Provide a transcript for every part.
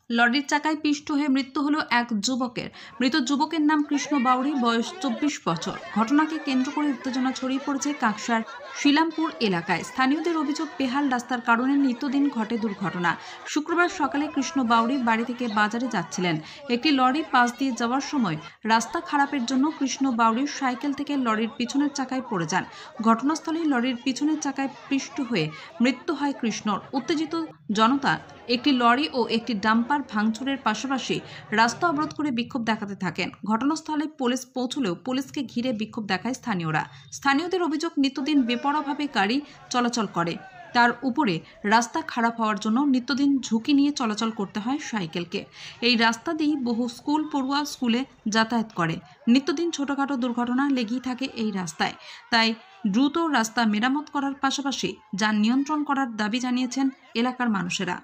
লরির চাকায় পিষ্ট হয়ে মৃত্যু হলো এক যুবকের। মৃত যুবকের নাম কৃষ্ণ বাউরি, বয়স 24 বছর। ঘটনাকে কেন্দ্র করে উত্তেজনা ছড়িয়ে পড়েছে কাকসার শিলামপুর এলাকায়। স্থানীয়দের অভিযোগ, বেহাল রাস্তার কারণে নিত্যদিন ঘটে দুর্ঘটনা। শুক্রবার সকালে কৃষ্ণ বাউরি বাড়ি থেকে বাজারে যাচ্ছিলেন। একটি লরি পাশ দিয়ে যাওয়ার সময় রাস্তা খারাপের জন্য কৃষ্ণ বাউরির সাইকেল থেকে লরির পিছনের চাকায় পড়ে যান। ঘটনাস্থলেই লরির পিছনের চাকায় পিষ্ট হয়ে মৃত্যু হয় কৃষ্ণর। উত্তেজিত জনতা একটি লরি ও একটি ডাম্পার ভাঙচুরের পাশাপাশি রাস্তা অবরোধ করে বিক্ষোভ দেখাতে থাকেন। ঘটনাস্থলে পুলিশ পৌঁছলেও পুলিশকে ঘিরে বিক্ষোভ দেখায় স্থানীয়রা। স্থানীয়দের অভিযোগ, নিত্যদিন বেপরোয়াভাবে গাড়ি চলাচল করে, তার উপরে রাস্তা খারাপ হওয়ার জন্য নিত্যদিন ঝুঁকি নিয়ে চলাচল করতে হয় সাইকেলকে। এই রাস্তা দিয়ে বহু স্কুল পড়ুয়া স্কুলে যাতায়াত করে। নিত্যদিন ছোটখাটো দুর্ঘটনা লেগেই থাকে এই রাস্তায়। তাই দ্রুত রাস্তা মেরামত করার পাশাপাশি যান নিয়ন্ত্রণ করার দাবি জানিয়েছেন এলাকার মানুষেরা।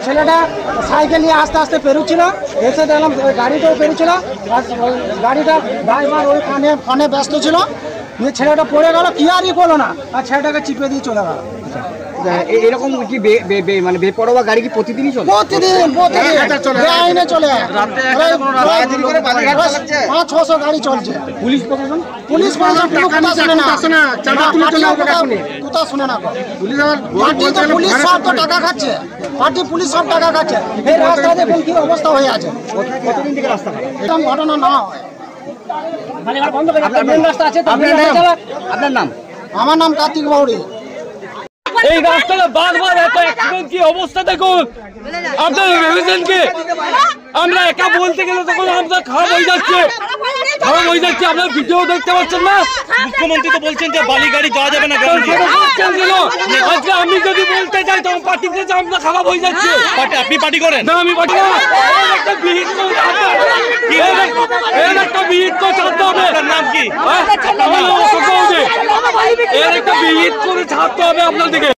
ছেলেটা সাইকেল নিয়ে আস্তে আস্তে পেরোচ্ছিল, এসে দেখলাম গাড়িটাও পেরোচ্ছিল, গাড়িটা ড্রাইভার ওই ফোনে ব্যস্ত ছিল, ছেলেটা পড়ে গেল, কি আর করলো না, আর ছেলেটাকে চিপে দিয়ে চলে গেল। এরকম কি মানে বেপরোয়া গাড়ি কি প্রতিদিনই চলে? প্রতিদিন আইনে চলে 500-600 গাড়ি চলছে। পুলিশ প্রশাসন শুনে না, পুলিশ সব তো টাকা খাচ্ছে, পুলিশ সব টাকা খাচ্ছে। এই রাস্তা দেখুন কি অবস্থা হয়ে আছে। কতদিন থেকে রাস্তা এরকম ঘটনা না হয়। আপনার নাম? আমার নাম কার্তিক বাউরি। এই রাস্তাটা বারবার এত অ্যাক্সিডেন্ট, কি অবস্থা দেখুন। আপনারা ভেবেছেন কি আমরা একা বলতে গেলে তখন আমরা খারাপ হয়ে যাচ্ছে। আপনার ভিডিও দেখতে পাচ্ছেন না? মুখ্যমন্ত্রী তো বলছেন যে বালি গাড়ি যাওয়া যাবে না। আজকে আমি যদি বলতে চাই তখন পার্টি থেকে আমরা খারাপ হয়ে যাচ্ছে। আপনি পার্টি করেন না? আমি পার্টি না। একটা বিহিত ছাড়তে হবে। নাম কি? এর একটা বিহিত করে ছাড়তে হবে আপনার দিকে।